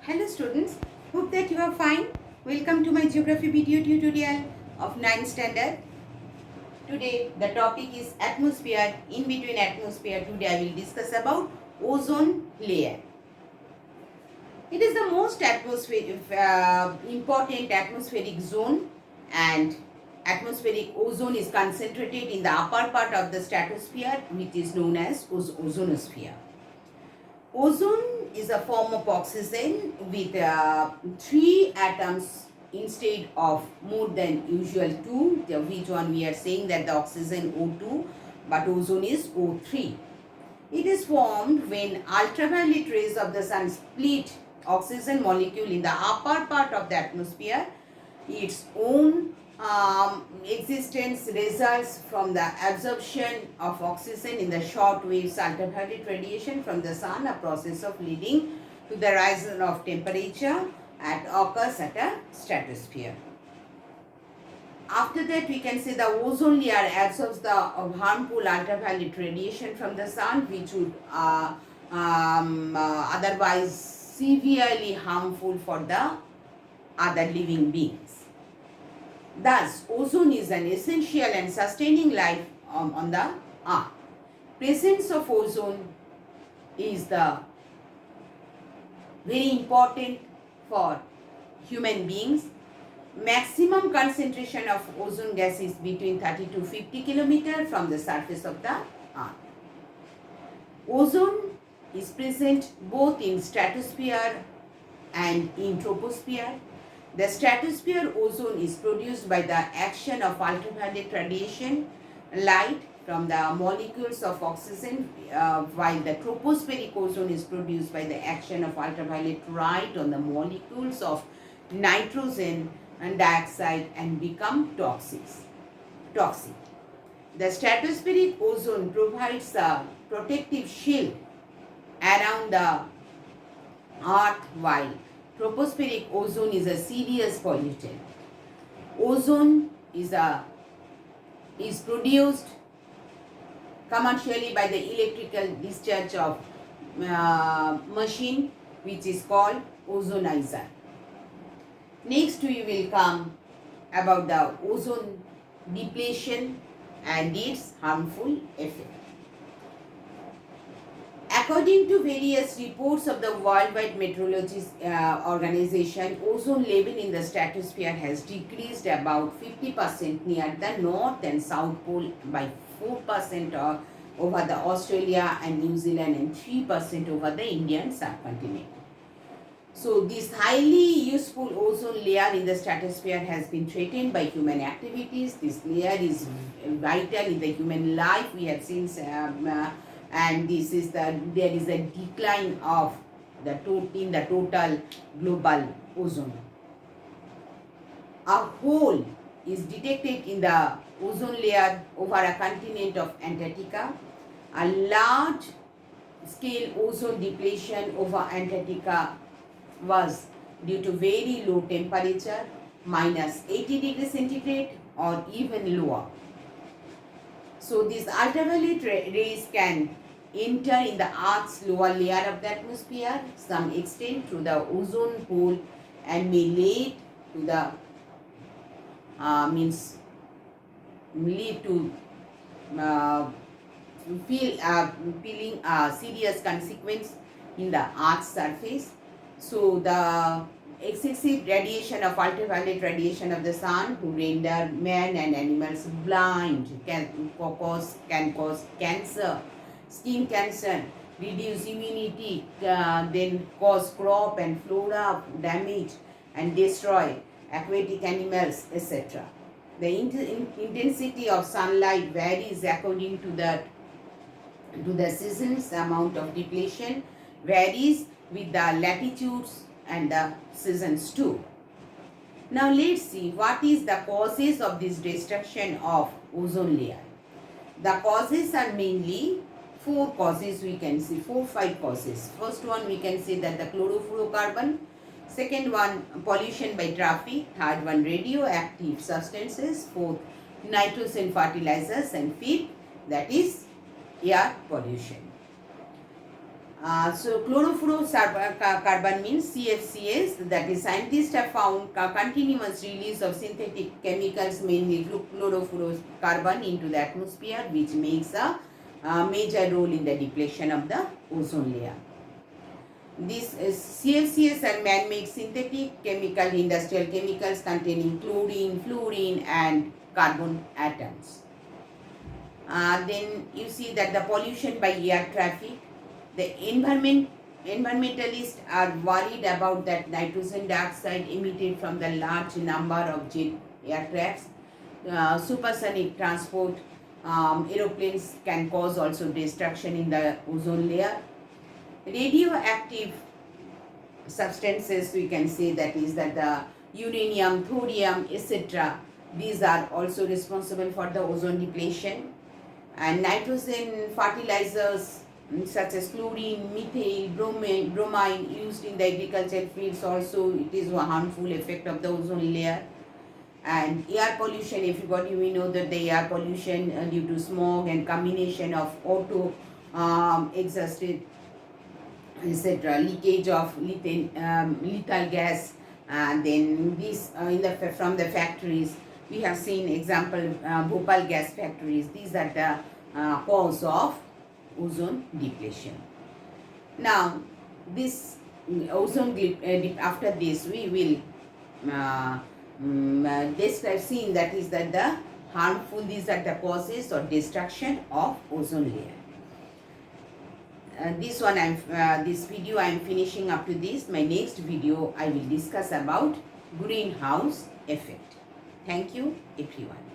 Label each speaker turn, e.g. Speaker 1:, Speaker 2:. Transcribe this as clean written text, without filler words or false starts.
Speaker 1: Hello students, hope that you are fine. Welcome to my geography video tutorial of 9th standard. Today the topic is atmosphere. In between atmosphere, today I will discuss about ozone layer. It is the most important atmospheric zone, and atmospheric ozone is concentrated in the upper part of the stratosphere, which is known as ozonosphere. Ozone is a form of oxygen with 3 atoms instead of more than usual 2, which one we are saying that the oxygen O2, but ozone is O3. It is formed when ultraviolet rays of the sun split oxygen molecule in the upper part of the atmosphere. Its own existence results from the absorption of oxygen in the short waves ultraviolet radiation from the sun, a process of leading to the rise of temperature occurs at a stratosphere. After that, we can say the ozone layer absorbs the harmful ultraviolet radiation from the sun, which would otherwise severely harmful for the other living beings. Thus, ozone is an essential and sustaining life on the earth. Presence of ozone is the very important for human beings. Maximum concentration of ozone gas is between 30 to 50 kilometers from the surface of the earth. Ozone is present both in stratosphere and in troposphere. The stratosphere ozone is produced by the action of ultraviolet radiation, light from the molecules of oxygen, while the tropospheric ozone is produced by the action of ultraviolet light on the molecules of nitrogen and dioxide and become toxic. The stratospheric ozone provides a protective shield around the earth, while tropospheric ozone is a serious pollutant. Ozone is produced commercially by the electrical discharge of machine, which is called ozonizer. Next we will come about the ozone depletion and its harmful effect. According to various reports of the Worldwide Meteorology Organization, ozone level in the stratosphere has decreased about 50% near the North and South Pole, by 4% over the Australia and New Zealand, and 3% over the Indian subcontinent. So this highly useful ozone layer in the stratosphere has been threatened by human activities. This layer is vital in the human life. We have seen and there is a decline of in the total global ozone. A hole is detected in the ozone layer over a continent of Antarctica. A large scale ozone depletion over Antarctica was due to very low temperature, minus 80 degrees centigrade or even lower. So these ultraviolet rays can enter in the Earth's lower layer of the atmosphere, some extent through the ozone hole, and may lead to the feeling serious consequence in the Earth's surface. So the excessive radiation of ultraviolet radiation of the sun to render man and animals blind can cause cancer, skin cancer, reduce immunity, then cause crop and flora damage and destroy aquatic animals, etc. The intensity of sunlight varies according to the seasons. The amount of depletion varies with the latitudes and the seasons too. Now let's see what is the causes of this destruction of ozone layer. The causes are mainly 4 causes. We can see 4-5 causes. First one, we can say that the chlorofluorocarbon. Second one, pollution by traffic. Third one, radioactive substances. Fourth, nitrogen fertilizers. And fifth, that is air pollution. So chlorofluorocarbon means CFCs, that is scientists have found continuous release of synthetic chemicals, mainly chlorofluorocarbon, into the atmosphere, which makes a major role in the depletion of the ozone layer. These CFCs are man-made synthetic chemical, industrial chemicals containing chlorine, fluorine and carbon atoms. Then you see that the pollution by air traffic, the environmentalists are worried about that nitrogen dioxide emitted from the large number of jet aircrafts, supersonic transport, aeroplanes can cause also destruction in the ozone layer. Radioactive substances, we can say, that is that the uranium, thorium, etc. These are also responsible for the ozone depletion. And nitrogen fertilizers such as chlorine, methyl, bromine used in the agricultural fields, also it is a harmful effect of the ozone layer. And air pollution, everybody we know that the air pollution due to smog and combination of auto exhausted, etc., leakage of lethal gas, and then this from the factories. We have seen example Bhopal gas factories. These are the cause of ozone depletion. Now, this ozone after this we will describe, seeing that is that the harmful, these are the causes or destruction of ozone layer. This video I am finishing up to this. My next video I will discuss about greenhouse effect. Thank you everyone.